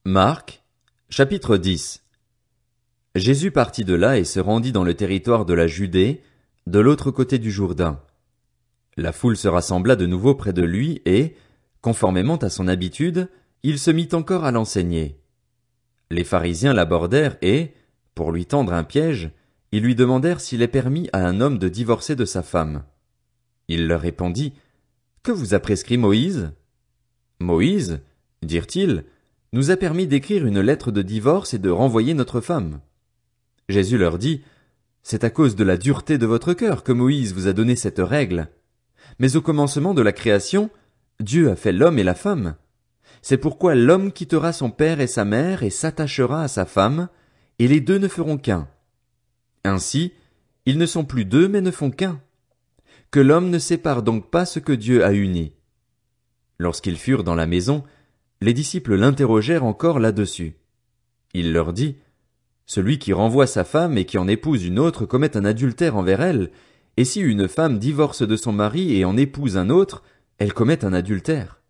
Marc, chapitre 10. Jésus partit de là et se rendit dans le territoire de la Judée, de l'autre côté du Jourdain. La foule se rassembla de nouveau près de lui et, conformément à son habitude, il se mit encore à l'enseigner. Les pharisiens l'abordèrent et, pour lui tendre un piège, ils lui demandèrent s'il est permis à un homme de divorcer de sa femme. Il leur répondit, « Que vous a prescrit Moïse? » Moïse, dirent-ils, nous a permis d'écrire une lettre de divorce et de renvoyer notre femme. Jésus leur dit, c'est à cause de la dureté de votre cœur que Moïse vous a donné cette règle. Mais au commencement de la création, Dieu a fait l'homme et la femme. C'est pourquoi l'homme quittera son père et sa mère et s'attachera à sa femme, et les deux ne feront qu'un. Ainsi, ils ne sont plus deux mais ne font qu'un. Que l'homme ne sépare donc pas ce que Dieu a uni. Lorsqu'ils furent dans la maison, les disciples l'interrogèrent encore là-dessus. Il leur dit, « Celui qui renvoie sa femme et qui en épouse une autre commet un adultère envers elle, et si une femme divorce de son mari et en épouse un autre, elle commet un adultère. »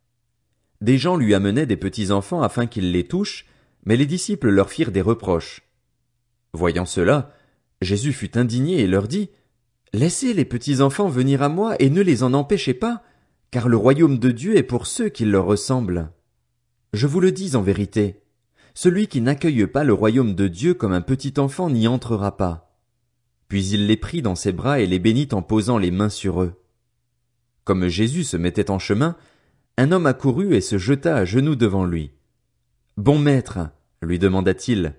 Des gens lui amenaient des petits-enfants afin qu'il les touche, mais les disciples leur firent des reproches. Voyant cela, Jésus fut indigné et leur dit, « Laissez les petits-enfants venir à moi et ne les en empêchez pas, car le royaume de Dieu est pour ceux qui leur ressemblent. Je vous le dis en vérité, celui qui n'accueille pas le royaume de Dieu comme un petit enfant n'y entrera pas. » Puis il les prit dans ses bras et les bénit en posant les mains sur eux. Comme Jésus se mettait en chemin, un homme accourut et se jeta à genoux devant lui. « Bon maître, lui demanda-t-il,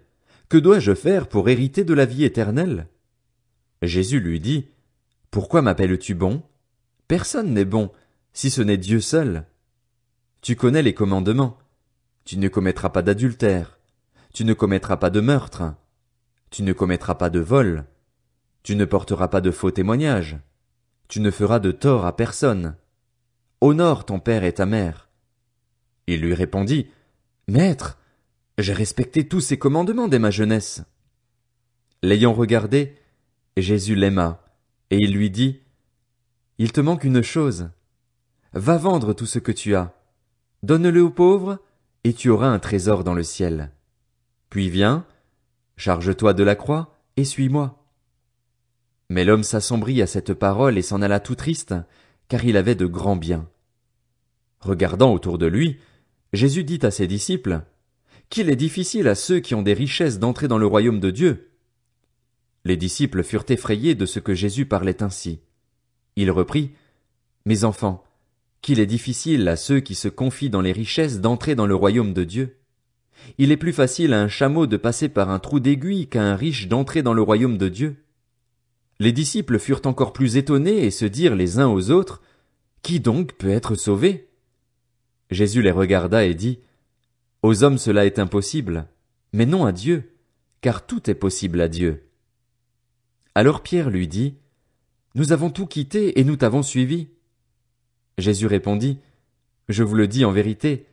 que dois-je faire pour hériter de la vie éternelle? » Jésus lui dit, « Pourquoi m'appelles-tu bon? Personne n'est bon, si ce n'est Dieu seul. Tu connais les commandements. Tu ne commettras pas d'adultère. Tu ne commettras pas de meurtre. Tu ne commettras pas de vol. Tu ne porteras pas de faux témoignages. Tu ne feras de tort à personne. Honore ton père et ta mère. » Il lui répondit, « Maître, j'ai respecté tous ces commandements dès ma jeunesse. » L'ayant regardé, Jésus l'aima, et il lui dit, « Il te manque une chose. Va vendre tout ce que tu as. Donne-le aux pauvres, et tu auras un trésor dans le ciel. Puis viens, charge-toi de la croix, et suis-moi. » Mais l'homme s'assombrit à cette parole et s'en alla tout triste, car il avait de grands biens. Regardant autour de lui, Jésus dit à ses disciples, « Qu'il est difficile à ceux qui ont des richesses d'entrer dans le royaume de Dieu. » Les disciples furent effrayés de ce que Jésus parlait ainsi. Il reprit, « Mes enfants, qu'il est difficile à ceux qui se confient dans les richesses d'entrer dans le royaume de Dieu. Il est plus facile à un chameau de passer par un trou d'aiguille qu'à un riche d'entrer dans le royaume de Dieu. » Les disciples furent encore plus étonnés et se dirent les uns aux autres, « Qui donc peut être sauvé? » Jésus les regarda et dit, « Aux hommes cela est impossible, mais non à Dieu, car tout est possible à Dieu. » Alors Pierre lui dit, « Nous avons tout quitté et nous t'avons suivi. » Jésus répondit, « Je vous le dis en vérité,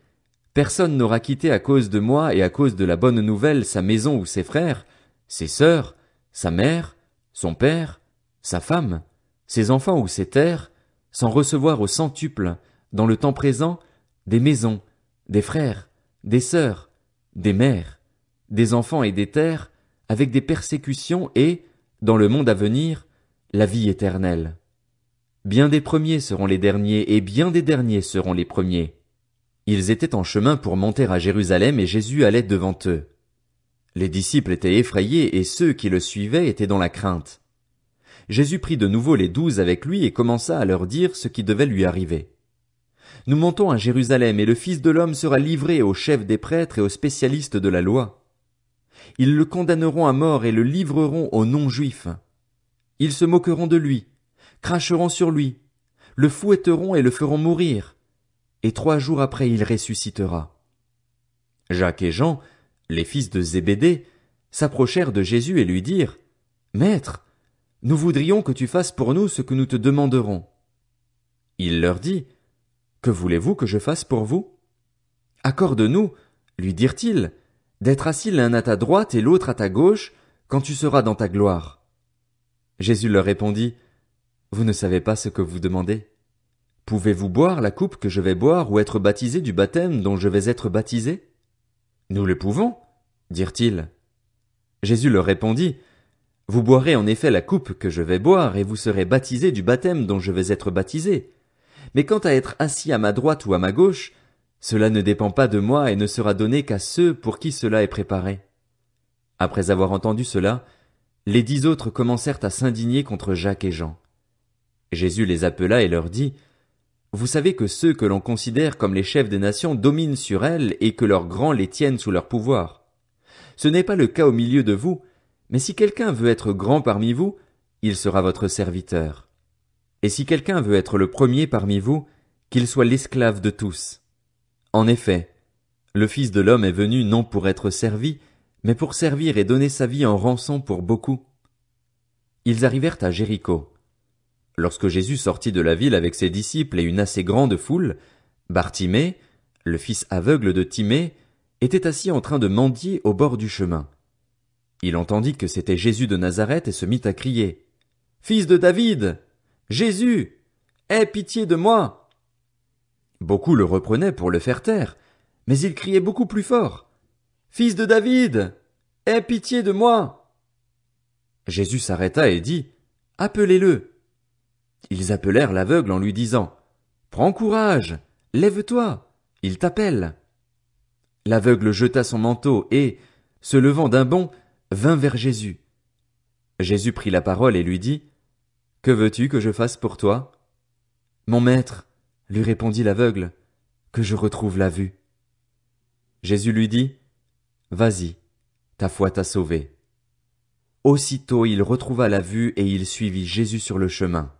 personne n'aura quitté à cause de moi et à cause de la bonne nouvelle sa maison ou ses frères, ses sœurs, sa mère, son père, sa femme, ses enfants ou ses terres, sans recevoir au centuple, dans le temps présent, des maisons, des frères, des sœurs, des mères, des enfants et des terres, avec des persécutions et, dans le monde à venir, la vie éternelle. Bien des premiers seront les derniers, et bien des derniers seront les premiers. » Ils étaient en chemin pour monter à Jérusalem, et Jésus allait devant eux. Les disciples étaient effrayés, et ceux qui le suivaient étaient dans la crainte. Jésus prit de nouveau les 12 avec lui et commença à leur dire ce qui devait lui arriver. « Nous montons à Jérusalem, et le Fils de l'homme sera livré aux chefs des prêtres et aux spécialistes de la loi. Ils le condamneront à mort et le livreront aux non-juifs. Ils se moqueront de lui, cracheront sur lui, le fouetteront et le feront mourir, et 3 jours après il ressuscitera. » Jacques et Jean, les fils de Zébédée, s'approchèrent de Jésus et lui dirent, « Maître, nous voudrions que tu fasses pour nous ce que nous te demanderons. » Il leur dit, « Que voulez-vous que je fasse pour vous? » « Accorde-nous, lui dirent-ils, d'être assis l'un à ta droite et l'autre à ta gauche, quand tu seras dans ta gloire. » Jésus leur répondit, « Vous ne savez pas ce que vous demandez. Pouvez-vous boire la coupe que je vais boire ou être baptisé du baptême dont je vais être baptisé? Nous le pouvons, dirent-ils. Jésus leur répondit, vous boirez en effet la coupe que je vais boire, et vous serez baptisés du baptême dont je vais être baptisé. Mais quant à être assis à ma droite ou à ma gauche, cela ne dépend pas de moi et ne sera donné qu'à ceux pour qui cela est préparé. Après avoir entendu cela, les 10 autres commencèrent à s'indigner contre Jacques et Jean. Jésus les appela et leur dit, vous savez que ceux que l'on considère comme les chefs des nations dominent sur elles et que leurs grands les tiennent sous leur pouvoir. Ce n'est pas le cas au milieu de vous, mais si quelqu'un veut être grand parmi vous, il sera votre serviteur. Et si quelqu'un veut être le premier parmi vous, qu'il soit l'esclave de tous. En effet, le Fils de l'homme est venu non pour être servi, mais pour servir et donner sa vie en rançon pour beaucoup. Ils arrivèrent à Jéricho. Lorsque Jésus sortit de la ville avec ses disciples et une assez grande foule, Bartimée, le fils aveugle de Timée, était assis en train de mendier au bord du chemin. Il entendit que c'était Jésus de Nazareth et se mit à crier, « Fils de David! Jésus! Aie pitié de moi! » Beaucoup le reprenaient pour le faire taire, mais il criait beaucoup plus fort, « Fils de David! Aie pitié de moi! » Jésus s'arrêta et dit, « Appelez-le. » Ils appelèrent l'aveugle en lui disant, « Prends courage, lève-toi, il t'appelle. » L'aveugle jeta son manteau et, se levant d'un bond, vint vers Jésus. Jésus prit la parole et lui dit, « Que veux-tu que je fasse pour toi? » « Mon maître, lui répondit l'aveugle, que je retrouve la vue. Jésus lui dit, « Vas-y, ta foi t'a sauvé. » Aussitôt il retrouva la vue et il suivit Jésus sur le chemin.